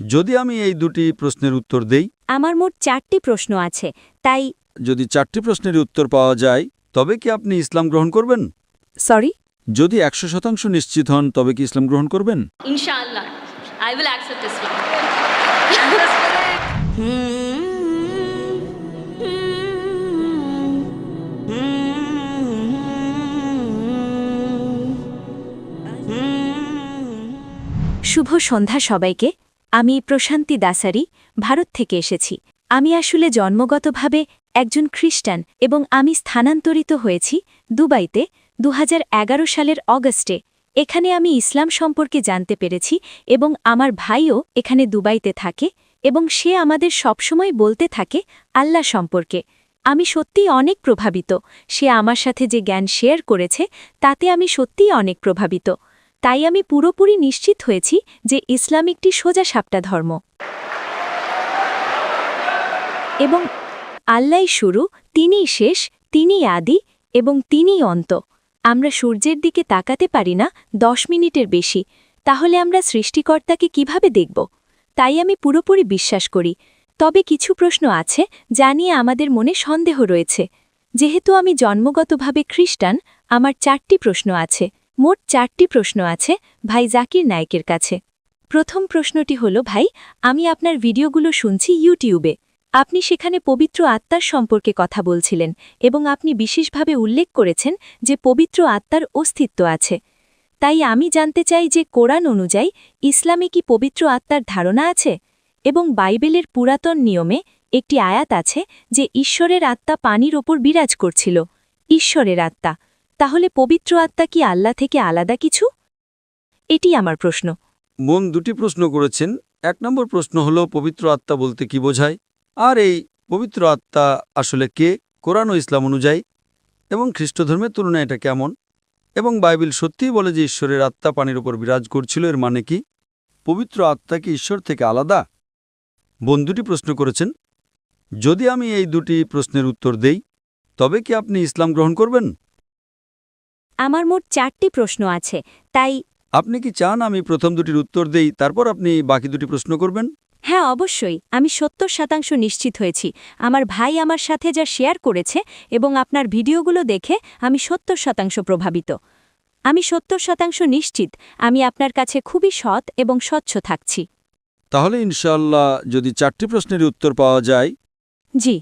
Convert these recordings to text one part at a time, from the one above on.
যদি আমি এই দুটি প্রশ্নের উত্তর দেই, আমার মোট 4টি প্রশ্ন আছে, তাই যদি 4টি প্রশ্নের উত্তর পাওয়া যায় তবে কি আপনি ইসলাম গ্রহণ করবেন? সরি যদি 100% নিশ্চিত হন তবে কি ইসলাম গ্রহণ করবেন? Inshallah, I will accept Islam. শুভ সন্ধ্যা সবাইকে। আমি প্রশান্তি দাসারি, ভারত থেকে এসেছি। আমি আসলে জন্মগতভাবে একজন খ্রিস্টান এবং আমি স্থানান্তরিত হয়েছি দুবাইতে 2011 সালের অগস্টে। এখানে আমি ইসলাম সম্পর্কে জানতে পেরেছি এবং আমার ভাইও এখানে দুবাইতে থাকে এবং সে আমাদের সবসময় বলতে থাকে আল্লাহ সম্পর্কে। আমি সত্যিই অনেক প্রভাবিত। সে আমার সাথে যে জ্ঞান শেয়ার করেছে তাতে আমি সত্যিই অনেক প্রভাবিত। তাই আমি পুরোপুরি নিশ্চিত হয়েছি যে ইসলাম একটি সোজাসাপটা ধর্ম এবং আল্লাহই শুরু, তিনিই শেষ, তিনিই আদি এবং তিনিই অন্ত। আমরা সূর্যের দিকে তাকাতে পারি না 10 মিনিটের বেশি, তাহলে আমরা সৃষ্টিকর্তাকে কিভাবে দেখব? তাই আমি পুরোপুরি বিশ্বাস করি। তবে কিছু প্রশ্ন আছে যা নিয়ে আমাদের মনে সন্দেহ রয়েছে। যেহেতু আমি জন্মগতভাবে খ্রিস্টান, আমার 4টি প্রশ্ন আছে। মোট 4টি প্রশ্ন আছে ভাই জাকির নায়েকের কাছে। প্রথম প্রশ্নটি হল, ভাই, আমি আপনার ভিডিওগুলো শুনছি ইউটিউবে। আপনি সেখানে পবিত্র আত্মার সম্পর্কে কথা বলছিলেন এবং আপনি বিশেষভাবে উল্লেখ করেছেন যে পবিত্র আত্মার অস্তিত্ব আছে। তাই আমি জানতে চাই যে কোরআন অনুযায়ী ইসলামে কি পবিত্র আত্মার ধারণা আছে? এবং বাইবেলের পুরাতন নিয়মে একটি আয়াত আছে যে ঈশ্বরের আত্মা পানির ওপর বিরাজ করছিল। ঈশ্বরের আত্মা, তাহলে পবিত্র আত্মা কি আল্লাহ থেকে আলাদা কিছু? এটি আমার প্রশ্ন। বোন দুটি প্রশ্ন করেছেন। 1 নম্বর প্রশ্ন হলো পবিত্র আত্মা বলতে কি বোঝায়, আর এই পবিত্র আত্মা আসলে কে কোরআন ও ইসলাম অনুযায়ী, এবং খ্রিস্টধর্মের তুলনায় এটা কেমন, এবং বাইবেল সত্যিই বলে যে ঈশ্বরের আত্মা পানির উপর বিরাজ করছিল, এর মানে কি পবিত্র আত্মা কি ঈশ্বর থেকে আলাদা? বোন দুটি প্রশ্ন করেছেন। যদি আমি এই দুটি প্রশ্নের উত্তর দেই তবে কি আপনি ইসলাম গ্রহণ করবেন? আমার মোট 4টি প্রশ্ন আছে, তাই আপনি কি চান আমি প্রথম দুটির উত্তর দেই, তারপর আপনি বাকি দুটি প্রশ্ন করবেন? হ্যাঁ, অবশ্যই। আমি 70% নিশ্চিত হয়েছি। আমার ভাই আমার সাথে যা শেয়ার করেছে এবং আপনার ভিডিওগুলো দেখে আমি 70% প্রভাবিত। আমি 70% নিশ্চিত আমি আপনার কাছে খুবই সৎ এবং স্বচ্ছ থাকছি। তাহলে ইনশাআল্লাহ যদি 4টি প্রশ্নের উত্তর পাওয়া যায়, জি।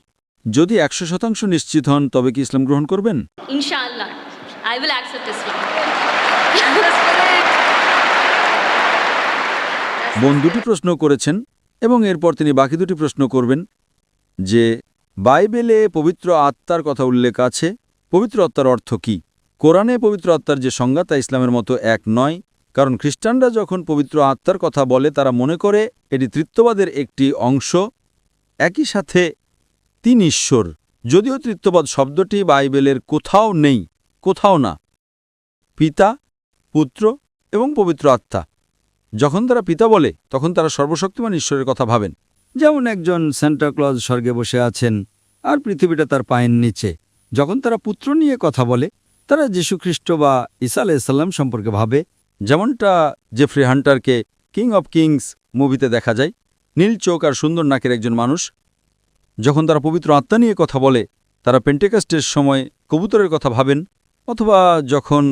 যদি 100% নিশ্চিত হন তবে কি ইসলাম গ্রহণ করবেন? Inshallah, I will accept Islam. বোন দুটি প্রশ্ন করেছেন এবং এরপর তিনি বাকি দুটি প্রশ্ন করবেন যে বাইবেলে পবিত্র আত্মার কথা উল্লেখ আছে, পবিত্র আত্মার অর্থ কি? কোরআনে পবিত্র আত্মার যে সংজ্ঞা তা ইসলামের মতো এক নয়, কারণ খ্রিস্টানরা যখন পবিত্র আত্মার কথা বলে তারা মনে করে এটি ত্রিত্ববাদের একটি অংশ। একই সাথে 3 ঈশ্বর, যদিও ত্রিত্ববাদ শব্দটি বাইবেলের কোথাও নেই, কোথাও না। পিতা, পুত্র এবং পবিত্র আত্মা। যখন তারা পিতা বলে তখন তারা সর্বশক্তিমান ঈশ্বরের কথা ভাবেন, যেমন একজন সান্টাক্লজ স্বর্গে বসে আছেন আর পৃথিবীটা তার পায়ের নিচে। যখন তারা পুত্র নিয়ে কথা বলে তারা যীশুখ্রিস্ট বা ঈসা আলাইহিস সম্পর্কে ভাবে, যেমনটা জেফ্রি হান্টারকে কিং অব কিংস মুভিতে দেখা যায়, নীল চোখ আর সুন্দর নাকের একজন মানুষ। যখন তারা পবিত্র আত্মা নিয়ে কথা বলে তারা পেন্টেকস্টের সময় কবুতরের কথা ভাবেন, অথবা যখন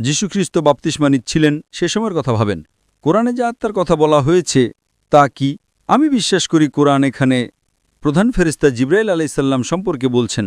যীশুখ্রিস্ট বাপ্তিস্মা নিচ্ছিলেন সে সময়ের কথা ভাবেন। কোরআনে যে আত্মার কথা বলা হয়েছে তা কি? আমি বিশ্বাস করি কোরআন এখানে প্রধান ফেরেশতা জিবরাইল আলাইহিসসালাম সম্পর্কে বলছেন।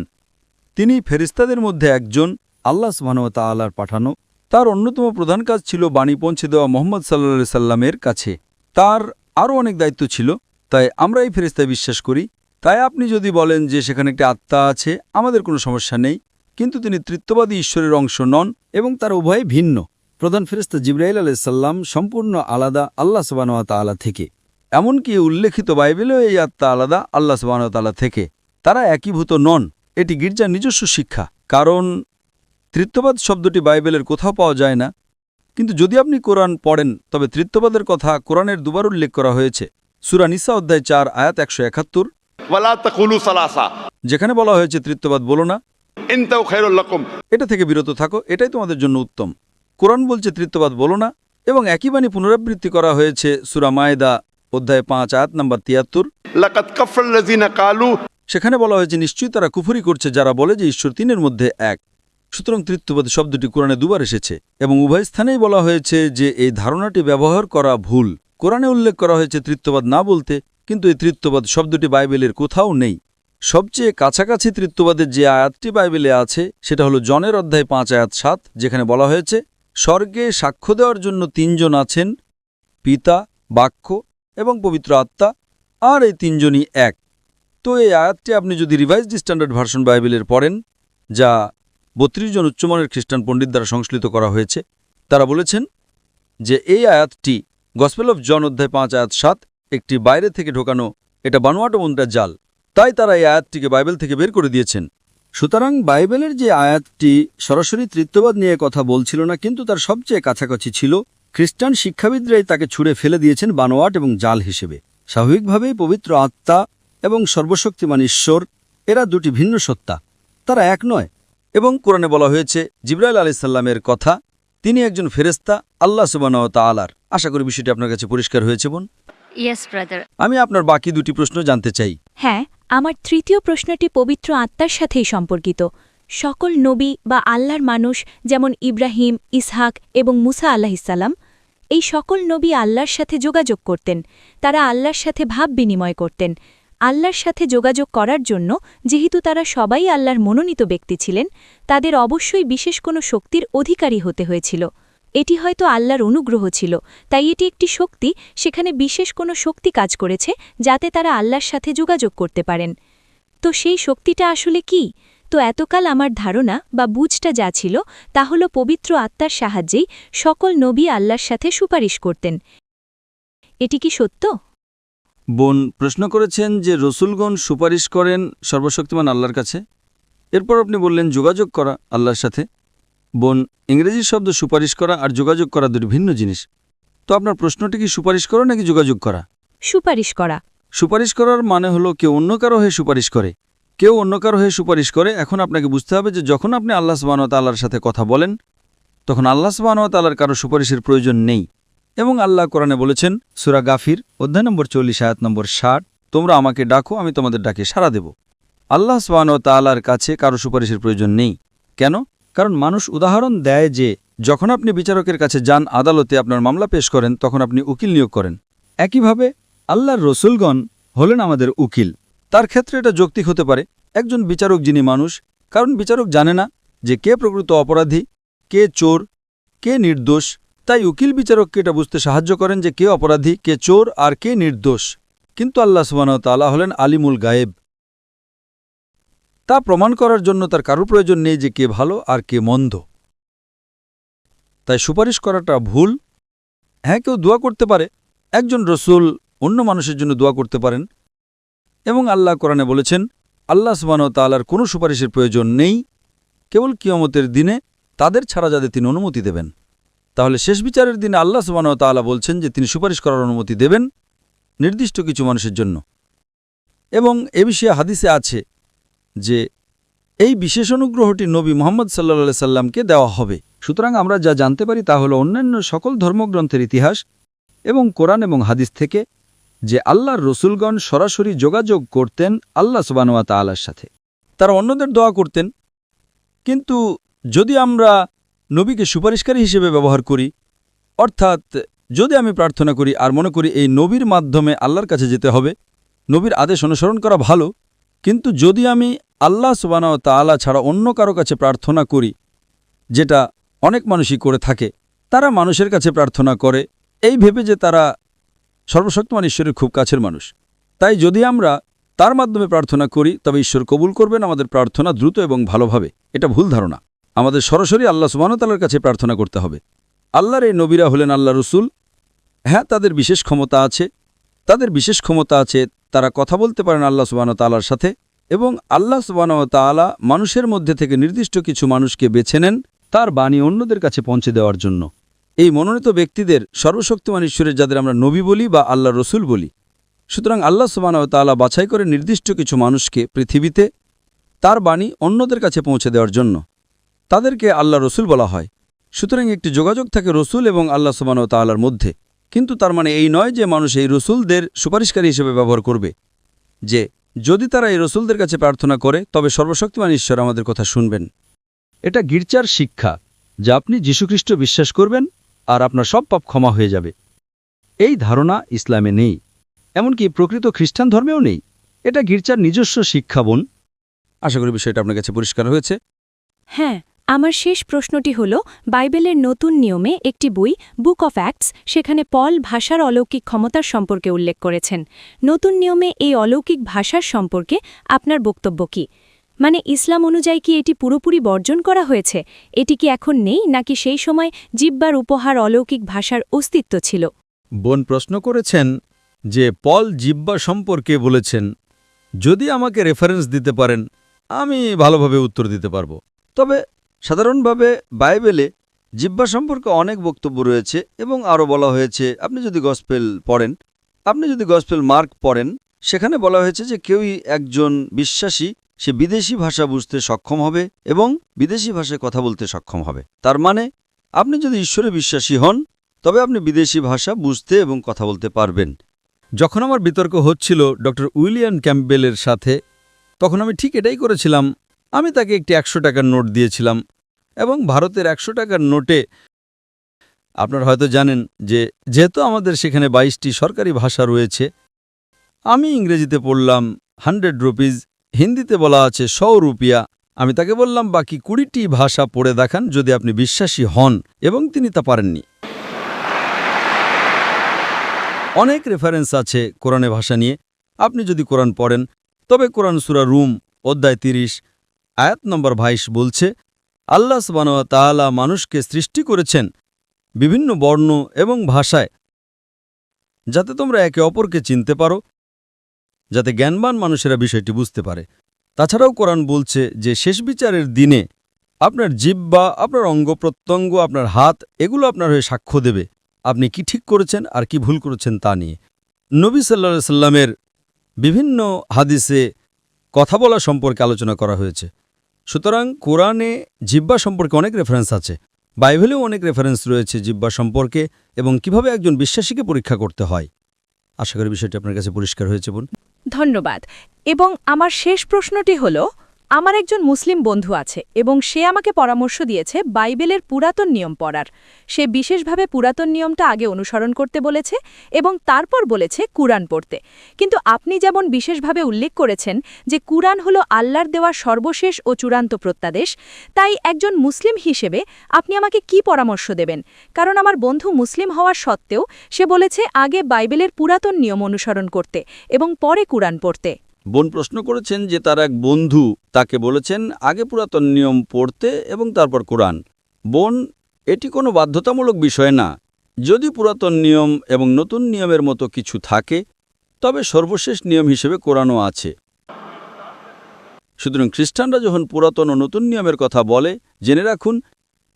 তিনি ফেরেশতাদের মধ্যে একজন, আল্লাহ সুবহানাহু ওয়া তাআলার পাঠানো। তার অন্যতম প্রধান কাজ ছিল বাণী পৌঁছে দেওয়া মুহাম্মদ সাল্লাল্লাহু আলাইহি সাল্লামের কাছে। তার আরও অনেক দায়িত্ব ছিল, তাই আমরা এই ফেরেশতায় বিশ্বাস করি। তাই আপনি যদি বলেন যে সেখানে একটি আত্মা আছে, আমাদের কোনো সমস্যা নেই, কিন্তু তিনি ত্রিত্ববাদী ঈশ্বরের অংশ নন এবং তার উভয় ভিন্ন। প্রধান ফেরেশতা জিবরাইল আলাইহিস সালাম সম্পূর্ণ আলাদা আল্লাহ সুবহানাহু ওয়া তাআলা থেকে। এমনকি উল্লেখিত বাইবেলেও এই আত্মা আলাদা আল্লাহ সুবহানাহু ওয়া তাআলা থেকে। তারা একীভূত নন। এটি গির্জার নিজস্ব শিক্ষা, কারণ ত্রিত্ববাদ শব্দটি বাইবেলের কোথাও পাওয়া যায় না। কিন্তু যদি আপনি কোরআন পড়েন তবে ত্রিত্ববাদের কথা কোরআনের দুবার উল্লেখ করা হয়েছে। সূরা নিসা অধ্যায় 4 আয়াত 171, ওয়ালা তাকুলু সালাসা, যেখানে বলা হয়েছে ত্রিত্ববাদ বলো না, ইনতাউ খায়রুল লাকুম, এটা থেকে বিরত থাকো, এটাই তোমাদের জন্য উত্তম। কোরআন বলছে ত্রিত্ববাদ বলো না, এবং একই বাণী পুনরাবৃত্তি করা হয়েছে সূরা মায়েদা অধ্যায় 5 আয়াত নম্বর 73। लक़द कफ़र लज़ीना क़ालू সেখানে বলা হয়েছে নিশ্চয়ই তারা কুফরি করছে যারা বলে যে ঈশ্বর তিনের মধ্যে এক। সুতরাং তৃতীয়বাদ শব্দটি কোরআনে দুবার এসেছে এবং উভয় স্থানেই বলা হয়েছে যে এই ধারণাটি ব্যবহার করা ভুল। কোরআনে উল্লেখ করা হয়েছে তৃতীয়বাদ না বলতে, কিন্তু এই তৃতীয়বাদ শব্দটি বাইবেলের কোথাও নেই। সবচেয়ে কাছাকাছি তৃতীয়বাদের যে আয়াতটি বাইবেলে আছে সেটা হলো জনের অধ্যায় 5 আয়াত 7, যেখানে বলা হয়েছে স্বর্গে সাক্ষ্য দেওয়ার জন্য তিনজন আছেন, পিতা, বাক্য এবং পবিত্র আত্মা, আর এই তিনজনই এক। তো এই আয়াতটি আপনি যদি রিভাইজড স্ট্যান্ডার্ড ভার্সন বাইবেলের পড়েন, যা 32 জন উচ্চমানের খ্রিস্টান পণ্ডিত দ্বারা সংশ্লিষ্ট করা হয়েছে, তারা বলেছেন যে এই আয়াতটি গসপেল অফ জন অধ্যায় 5 আয়াত 7 একটি বাইরে থেকে ঢোকানো, এটা বানোয়াট মুদ্রার জাল। তাই তারা এই আয়াতটিকে বাইবেল থেকে বের করে দিয়েছেন। সুতরাং বাইবেলের যে আয়াতটি সরাসরি তৃতীয়বাদ নিয়ে কথা বলছিল না, কিন্তু তার সবচেয়ে কাছাকাছি ছিল। খ্রিস্টান শিক্ষাবিদরাই তাকে ছুঁড়ে ফেলে দিয়েছেন বানোয়াট এবং জাল হিসেবে। স্বাভাবিকভাবেই পবিত্র আত্মা এবং সর্বশক্তিমান ঈশ্বর এরা দুটি ভিন্ন সত্তা, তারা এক নয়। এবং কোরআনে বলা হয়েছে জিবরাইল আলাইহিস সালামের কথা, তিনি একজন ফেরেশতা আল্লাহ সুবহানাহু ওয়া তাআলার। আশা করি বিষয়টি আপনার কাছে পরিষ্কার হয়েছে বোন। Yes, brother. আমি আপনার বাকি দুটি প্রশ্ন জানতে চাই। হ্যাঁ, আমার তৃতীয় প্রশ্নটি পবিত্র আত্মার সাথেই সম্পর্কিত। সকল নবী বা আল্লাহর মানুষ, যেমন ইব্রাহিম, ইসহাক এবং মুসা আলাহিসাল্লাম, এই সকল নবী আল্লাহর সাথে যোগাযোগ করতেন। তারা আল্লাহর সাথে ভাব বিনিময় করতেন। আল্লাহর সাথে যোগাযোগ করার জন্য যেহেতু তারা সবাই আল্লাহর মনোনীত ব্যক্তি ছিলেন, তাদের অবশ্যই বিশেষ কোনো শক্তির অধিকারী হতে হয়েছিল। এটি হয়তো আল্লাহর অনুগ্রহ ছিল, তাই এটি একটি শক্তি, সেখানে বিশেষ কোনো শক্তি কাজ করেছে যাতে তারা আল্লাহর সাথে যোগাযোগ করতে পারেন। তো সেই শক্তিটা আসলে কি? তো এতকাল আমার ধারণা বা বুঝটা যা ছিল তা হল পবিত্র আত্মার সাহায্যেই সকল নবী আল্লাহর সাথে সুপারিশ করতেন। এটি কি সত্য? বোন প্রশ্ন করেছেন যে রসুলগণ সুপারিশ করেন সর্বশক্তিমান আল্লাহর কাছে। এরপর আপনি বললেন যোগাযোগ করা আল্লাহর সাথে। বোন, ইংরেজি শব্দ সুপারিশ করা আর যোগাযোগ করা দুটি ভিন্ন জিনিস। তো আপনার প্রশ্নটি কি সুপারিশ করা নাকি যোগাযোগ করা? সুপারিশ করা। সুপারিশ করার মানে হলো কেউ অন্য কারো হয়ে সুপারিশ করে। কেউ অন্য কারো হয়ে সুপারিশ করে। এখন আপনাকে বুঝতে হবে যে যখন আপনি আল্লাহ সুবহানাহু ওয়া তাআলার সাথে কথা বলেন, তখন আল্লাহ সুবহানাহু ওয়া তাআলার কারো সুপারিশের প্রয়োজন নেই। এবং আল্লাহ কোরআনে বলেছেন সূরা গাফির অধ্যায় নম্বর 40 আয়াত নম্বর 60, তোমরা আমাকে ডাকো, আমি তোমাদের ডাকে সাড়া দেব। আল্লাহ সুবহানাহু ওয়া তাআলার কাছে কারো সুপারিশের প্রয়োজন নেই। কেন? কারণ মানুষ উদাহরণ দেয় যে যখন আপনি বিচারকের কাছে যান, আদালতে আপনার মামলা পেশ করেন, তখন আপনি উকিল নিয়োগ করেন। একইভাবে আল্লাহর রসুলগণ হলেন আমাদের উকিল। তার ক্ষেত্রে এটা যৌক্তিক হতে পারে, একজন বিচারক যিনি মানুষ, কারণ বিচারক জানে না যে কে প্রকৃত অপরাধী, কে চোর, কে নির্দোষ। তাই উকিল বিচারককে এটা বুঝতে সাহায্য করেন যে কে অপরাধী, কে চোর আর কে নির্দোষ। কিন্তু আল্লাহ সুবহানাহু ওয়া তাআলা হলেন আলিমুল গায়েব। তা প্রমাণ করার জন্য তার কারো প্রয়োজন নেই যে কে ভালো আর কে মন্দ। তাই সুপারিশ করাটা ভুল। হ্যাঁ, কেউ দোয়া করতে পারে, একজন রসুল অন্য মানুষের জন্য দোয়া করতে পারেন। এবং আল্লাহ কোরআনে বলেছেন আল্লাহ সুবহানাহু ওয়া তাআলার কোনো সুপারিশের প্রয়োজন নেই, কেবল কিয়ামতের দিনে তাদের ছাড়া যাদের তিনি অনুমতি দেবেন। তাহলে শেষ বিচারের দিনে আল্লাহ সুবহানাহু ওয়া তাআলা বলছেন যে তিনি সুপারিশ করার অনুমতি দেবেন নির্দিষ্ট কিছু মানুষের জন্য। এবং এ বিষয়ে হাদিসে আছে যে এই বিশেষ অনুগ্রহটি নবী মুহাম্মদ সাল্লাল্লাহু আলাইহি সাল্লামকে দেওয়া হবে। সুতরাং আমরা যা জানতে পারি তা হলো অন্যান্য সকল ধর্মগ্রন্থের ইতিহাস এবং কোরআন এবং হাদিস থেকে যে আল্লাহর রসুলগণ সরাসরি যোগাযোগ করতেন আল্লাহ সুবহানাহু ওয়া তাআলার সাথে। তারা অন্যদের দোয়া করতেন। কিন্তু যদি আমরা নবীকে সুপারিশকারী হিসেবে ব্যবহার করি, অর্থাৎ যদি আমি প্রার্থনা করি আর মনে করি এই নবীর মাধ্যমে আল্লাহর কাছে যেতে হবে, নবীর আদেশ অনুসরণ করা ভালো, কিন্তু যদি আমি আল্লাহ সুবহানাহু ওয়া তাআলা ছাড়া অন্য কারো কাছে প্রার্থনা করি, যেটা অনেক মানুষই করে থাকে, তারা মানুষের কাছে প্রার্থনা করে এই ভেবে যে তারা সর্বশক্তিমান ঈশ্বরের খুব কাছের মানুষ। তাই যদি আমরা তার মাধ্যমে প্রার্থনা করি তবে ঈশ্বর কবুল করবেন আমাদের প্রার্থনা দ্রুত এবং ভালোভাবে। এটা ভুল ধারণা। আমাদের সরাসরি আল্লাহ সুবহানাহু ওয়া তাআলার কাছে প্রার্থনা করতে হবে। আল্লাহর এই নবীরা হলেন আল্লাহ রসুল। হ্যাঁ, তাদের বিশেষ ক্ষমতা আছে, তারা কথা বলতে পারেন আল্লাহ সুবহানাহু ওয়া তাআলার সাথে। এবং আল্লাহ সুবহানাহু ওয়া তাআলা মানুষের মধ্যে থেকে নির্দিষ্ট কিছু মানুষকে বেছে নেন তার বাণী অন্যদের কাছে পৌঁছে দেওয়ার জন্য। এই মনোনীত ব্যক্তিদের সর্বশক্তিমান ঈশ্বরের যাদের আমরা নবী বলি বা আল্লাহ রসুল বলি। সুতরাং আল্লাহ সুবহানাহু ওয়া তাআলা বাছাই করে নির্দিষ্ট কিছু মানুষকে পৃথিবীতে তার বাণী অন্যদের কাছে পৌঁছে দেওয়ার জন্য, তাদেরকে আল্লাহ রসুল বলা হয়। সুতরাং একটি যোগাযোগ থাকে রসুল এবং আল্লাহ সুবহানাহু ওয়া তাআলার মধ্যে। কিন্তু তার মানে এই নয় যে মানুষ এই রসুলদের সুপারিশকারী হিসেবে ব্যবহার করবে, যে যদি তারা এই রসুলদের কাছে প্রার্থনা করে তবে সর্বশক্তিমান ঈশ্বর আমাদের কথা শুনবেন। এটা গির্জার শিক্ষা, যা আপনি যীশুখ্রিস্ট বিশ্বাস করবেন আর আপনার সব পাপ ক্ষমা হয়ে যাবে। এই ধারণা ইসলামে নেই, এমনকি প্রকৃত খ্রিস্টান ধর্মেও নেই। এটা গির্জার নিজস্ব শিক্ষা বোন। আশা করি বিষয়টা আপনার কাছে পরিষ্কার হয়েছে। হ্যাঁ, আমার শেষ প্রশ্নটি হল, বাইবেলের নতুন নিয়মে একটি বই, বুক অফ অ্যাক্টস, সেখানে পল ভাষার অলৌকিক ক্ষমতার সম্পর্কে উল্লেখ করেছেন। নতুন নিয়মে এই অলৌকিক ভাষার সম্পর্কে আপনার বক্তব্য কি? মানে ইসলাম অনুযায়ী কি এটি পুরোপুরি বর্জন করা হয়েছে? এটি কি এখন নেই, নাকি সেই সময় জিহ্বার উপহার অলৌকিক ভাষার অস্তিত্ব ছিল? বোন প্রশ্ন করেছেন যে পল জিহ্বা সম্পর্কে বলেছেন। যদি আমাকে রেফারেন্স দিতে পারেন আমি ভালোভাবে উত্তর দিতে পারব। তবে সাধারণভাবে বাইবেলে জিহ্বা সম্পর্কে অনেক বক্তব্য রয়েছে এবং আরও বলা হয়েছে। আপনি যদি গসপেল মার্ক পড়েন, সেখানে বলা হয়েছে যে কেউই একজন বিশ্বাসী সে বিদেশি ভাষা বুঝতে সক্ষম হবে এবং বিদেশি ভাষায় কথা বলতে সক্ষম হবে। তার মানে আপনি যদি ঈশ্বরে বিশ্বাসী হন তবে আপনি বিদেশি ভাষা বুঝতে এবং কথা বলতে পারবেন। যখন আমার বিতর্ক হচ্ছিল ডক্টর উইলিয়াম ক্যাম্পবেলের সাথে, তখন আমি ঠিক এটাই করেছিলাম। আমি তাকে একটি 100 টাকার নোট দিয়েছিলাম এবং ভারতের 100 টাকার নোটে আপনারা হয়তো জানেন যে যেহেতু আমাদের সেখানে 22টি সরকারি ভাষা রয়েছে, আমি ইংরেজিতে পড়লাম 100 রুপিজ, হিন্দিতে বলা আছে 100 রুপিয়া। আমি তাকে বললাম বাকি 20টি ভাষা পড়ে দেখান যদি আপনি বিশ্বাসী হন, এবং তিনি তা পারেননি। অনেক রেফারেন্স আছে কোরআনে ভাষা নিয়ে। আপনি যদি কোরআন পড়েন তবে কোরআন সূরা রুম অধ্যায় 30 আয়াত নম্বর 22 বলছে, আল্লাহ সুবহানাহু ওয়া তাআলা মানুষকে সৃষ্টি করেছেন বিভিন্ন বর্ণ এবং ভাষায়, যাতে তোমরা একে অপরকে চিনতে পারো, যাতে জ্ঞানবান মানুষেরা বিষয়টি বুঝতে পারে। তাছাড়াও কোরআন বলছে যে শেষ বিচারের দিনে আপনার জিহ্বা, আপনার অঙ্গপ্রত্যঙ্গ, আপনার হাত, এগুলো আপনার হয়ে সাক্ষ্য দেবে আপনি কি ঠিক করেছেন আর কি ভুল করেছেন তা নিয়ে। নবী সাল্লাল্লাহু আলাইহি সাল্লামের বিভিন্ন হাদিসে কথা বলা সম্পর্কে আলোচনা করা হয়েছে। সুতরাং কোরআনে জিহ্বা সম্পর্কে অনেক রেফারেন্স আছে, বাইবেলেও অনেক রেফারেন্স রয়েছে জিহ্বা সম্পর্কে এবং কিভাবে একজন বিশ্বাসীকে পরীক্ষা করতে হয়। আশা করি বিষয়টি আপনার কাছে পরিষ্কার হয়েছে বোন। ধন্যবাদ। এবং আমার শেষ প্রশ্নটি হল, আমার একজন মুসলিম বন্ধু আছে এবং সে আমাকে পরামর্শ দিয়েছে বাইবেলের পুরাতন নিয়ম পড়ার। সে বিশেষভাবে পুরাতন নিয়মটা আগে অনুসরণ করতে বলেছে এবং তারপর বলেছে কুরআন পড়তে। কিন্তু আপনি যেমন বিশেষভাবে উল্লেখ করেছেন যে কুরআন হলো আল্লাহর দেওয়া সর্বশেষ ও চূড়ান্ত প্রত্যাদেশ, তাই একজন মুসলিম হিসেবে আপনি আমাকে কি পরামর্শ দেবেন? কারণ আমার বন্ধু মুসলিম হওয়ার সত্ত্বেও সে বলেছে আগে বাইবেলের পুরাতন নিয়ম অনুসরণ করতে এবং পরে কুরআন পড়তে। বোন প্রশ্ন করেছেন যে তার এক বন্ধু তাকে বলেছেন আগে পুরাতন নিয়ম পড়তে এবং তারপর কোরআন। বোন, এটি কোনো বাধ্যতামূলক বিষয় না। যদি পুরাতন নিয়ম এবং নতুন নিয়মের মতো কিছু থাকে তবে সর্বশেষ নিয়ম হিসেবে কোরআনও আছে। সুতরাং খ্রিস্টানরা যখন পুরাতন ও নতুন নিয়মের কথা বলে, জেনে রাখুন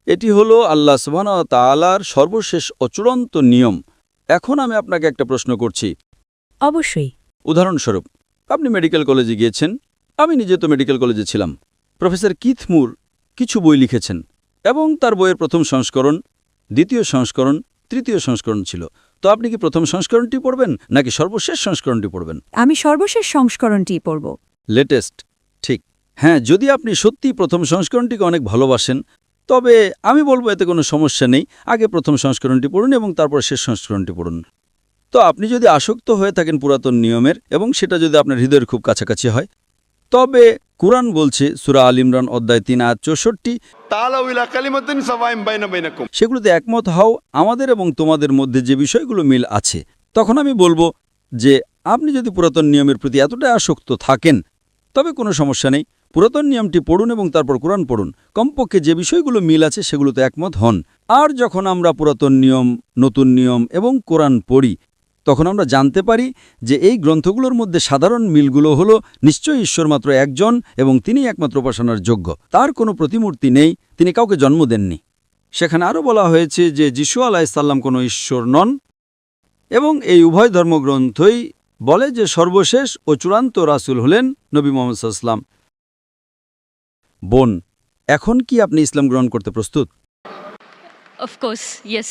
এটি হলো আল্লাহ সুবহানাহু ওয়া তাআলার সর্বশেষ ও চূড়ান্ত নিয়ম। এখন আমি আপনাকে একটা প্রশ্ন করছি। অবশ্যই। উদাহরণস্বরূপ, আপনি মেডিকেল কলেজে গিয়েছেন। আমি নিজে তো মেডিকেল কলেজে ছিলাম। প্রফেসর কিথ মুর কিছু বই লিখেছেন এবং তার বইয়ের প্রথম সংস্করণ, দ্বিতীয় সংস্করণ, তৃতীয় সংস্করণ ছিল। তো আপনি কি প্রথম সংস্করণটি পড়বেন নাকি সর্বশেষ সংস্করণটি পড়বেন? আমি সর্বশেষ সংস্করণটি পড়ব। লেটেস্ট, ঠিক। হ্যাঁ, যদি আপনি সত্যি প্রথম সংস্করণটিকে অনেক ভালোবাসেন তবে আমি বলবো এতে কোনো সমস্যা নেই। আগে প্রথম সংস্করণটি পড়ুন এবং তারপর শেষ সংস্করণটি পড়ুন। তো আপনি যদি আসক্ত হয়ে থাকেন পুরাতন নিয়মের এবং সেটা যদি আপনার হৃদয়ের খুব কাছাকাছি হয়, তবে কুরআন বলছে সূরা আল ইমরান অধ্যায় 3 আয়াত 64, তাআলাউ ইলা কালিমাতিন সাওয়াইন বাইনাকুম। সেগুলোতে একমত হও আমাদের এবং তোমাদের মধ্যে যে বিষয়গুলো মিল আছে। তখন আমি বলবো যে আপনি যদি পুরাতন নিয়মের প্রতি এতটা আসক্ত থাকেন তবে কোনো সমস্যা নেই। পুরাতন নিয়মটি পড়ুন এবং তারপর কোরআন পড়ুন। কমপক্ষে যে বিষয়গুলো মিল আছে সেগুলোতে একমত হন। আর যখন আমরা পুরাতন নিয়ম, নতুন নিয়ম এবং কোরআন পড়ি তখন আমরা জানতে পারি যে এই গ্রন্থগুলোর মধ্যে সাধারণ মিলগুলো হলো নিশ্চয়ই ঈশ্বর মাত্র একজন এবং তিনি একমাত্র উপাসনার যোগ্য। তার কোনো প্রতিমূর্তি নেই, তিনি কাউকে জন্ম দেননি। সেখানে আরও বলা হয়েছে যে যিশু আলাইহিস সালাম কোনো ঈশ্বর নন এবং এই উভয় ধর্মগ্রন্থই বলে যে সর্বশেষ ও চূড়ান্ত রাসূল হলেন নবী মুহাম্মদ সাল্লাল্লাহু আলাইহি ওয়াসাল্লাম। বোন, এখন কি আপনি ইসলাম গ্রহণ করতে প্রস্তুত? Of course, yes.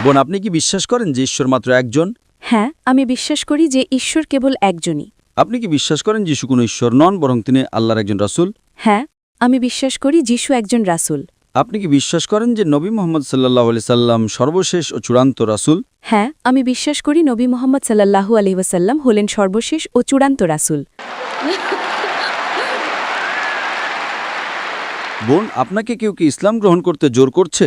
বোন, আপনি কি বিশ্বাস করেন যে ঈশ্বর মাত্র একজন? হ্যাঁ, আমি বিশ্বাস করি যে ঈশ্বর কেবল একজনই। আপনি কি বিশ্বাস করেন যিশু কোনো ঈশ্বর নন, বরং তিনি আল্লাহর একজন রাসূল? হ্যাঁ, আমি বিশ্বাস করি যিশু একজন রাসূল। আপনি কি বিশ্বাস করেন যে নবী মুহাম্মদ সাল্লাল্লাহু আলাইহি সাল্লাম সর্বশেষ ও চূড়ান্ত রাসূল? হ্যাঁ, আমি বিশ্বাস করি নবী মুহাম্মদ সাল্লাল্লাহু আলাইহি ওয়াসাল্লাম হলেন সর্বশেষ ও চূড়ান্ত রাসূল। বোন, আপনাকে কেউ কি ইসলাম গ্রহণ করতে জোর করছে?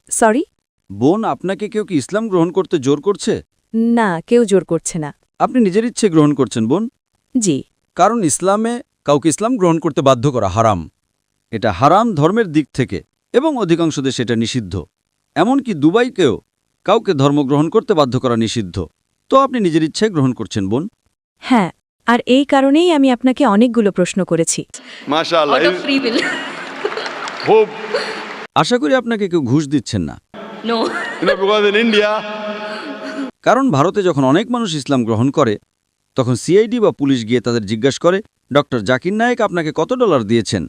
সরি? বোন, আপনাকে কেউ কি ইসলাম গ্রহণ করতে জোর করছে? না, কেউ জোর করছে না। আপনি নিজের ইচ্ছে গ্রহণ করছেন বোন। জি। কারণ ইসলামে কাউকে ইসলাম গ্রহণ করতে বাধ্য করা হারাম। এটা হারাম ধর্মের দিক থেকে, এবং অধিকাংশ দেশে এটা নিষিদ্ধ। এমনকি দুবাইকেও কাউকে ধর্ম গ্রহণ করতে বাধ্য করা নিষিদ্ধ। তো আপনি নিজের ইচ্ছে গ্রহণ করছেন বোন। হ্যাঁ, আর এই কারণেই আমি আপনাকে অনেকগুলো প্রশ্ন করেছি। MashaAllah. Out of free will. Hope, আশা করি আপনাকে কেউ ঘুষ দিচ্ছেন না। No. because in India, কারণ ভারতে যখন অনেক মানুষ ইসলাম গ্রহণ করে, তখন সিআইডি বা পুলিশ গিয়ে তাদের জিজ্ঞাসা করে, ডক্টর জাকির নায়েক আপনাকে কত ডলার দিয়েছেন?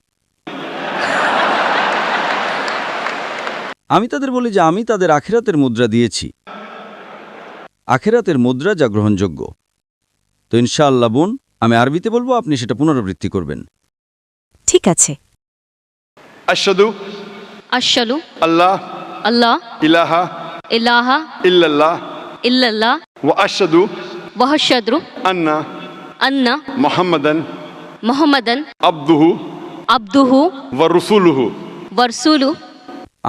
আমি তাদের বলি যে আমি তাদের আখিরাতের মুদ্রা দিয়েছি। আখিরাতের মুদ্রা যা গ্রহণযোগ্য। তো ইনশাআল্লাহ বোন, আমি আরবিতে বলবো, আপনি সেটা পুনরাবৃত্তি করবেন। ঠিক আছে। Ashhadu Ashhadu Allah Allah ilaha ilaha illallah illallah wa ashhadu wa ashhadu anna anna Muhammadan Muhammadan abduhu abduhu wa rasuluhu. wa rasuluhu.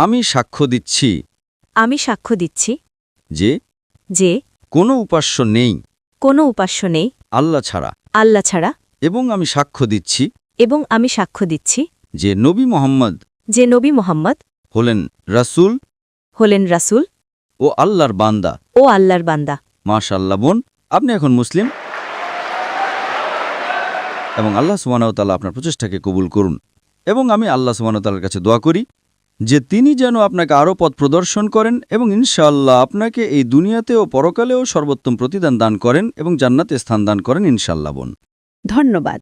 আমি সাক্ষ্য দিচ্ছি আমি সাক্ষ্য দিচ্ছি যে যে কোনো উপাস্য নেই কোনো উপাস্য নেই আল্লাহ ছাড়া, আল্লাহ ছাড়া, এবং আমি সাক্ষ্য দিচ্ছি এবং আমি সাক্ষ্য দিচ্ছি যে নবী মুহাম্মদ যে নবী মুহাম্মদ হলেন রাসূল হলেন রাসূল ও আল্লাহর বান্দা। ও আল্লাহর বান্দা। মাশাআল্লাহ বোন, আপনি এখন মুসলিম, এবং আল্লাহ সুবহানাহু ওয়া তাআলা আপনার প্রচেষ্টাকে কবুল করুন। এবং আমি আল্লাহ সুবহানাহু ওয়া তাআলার কাছে দোয়া করি যে তিনি যেন আপনাকে আরও পথ প্রদর্শন করেন এবং ইনশাআল্লাহ আপনাকে এই দুনিয়াতে ও পরকালেও সর্বোত্তম প্রতিদান দান করেন এবং জান্নাতে স্থান দান করেন ইনশাআল্লাহ বোন। ধন্যবাদ।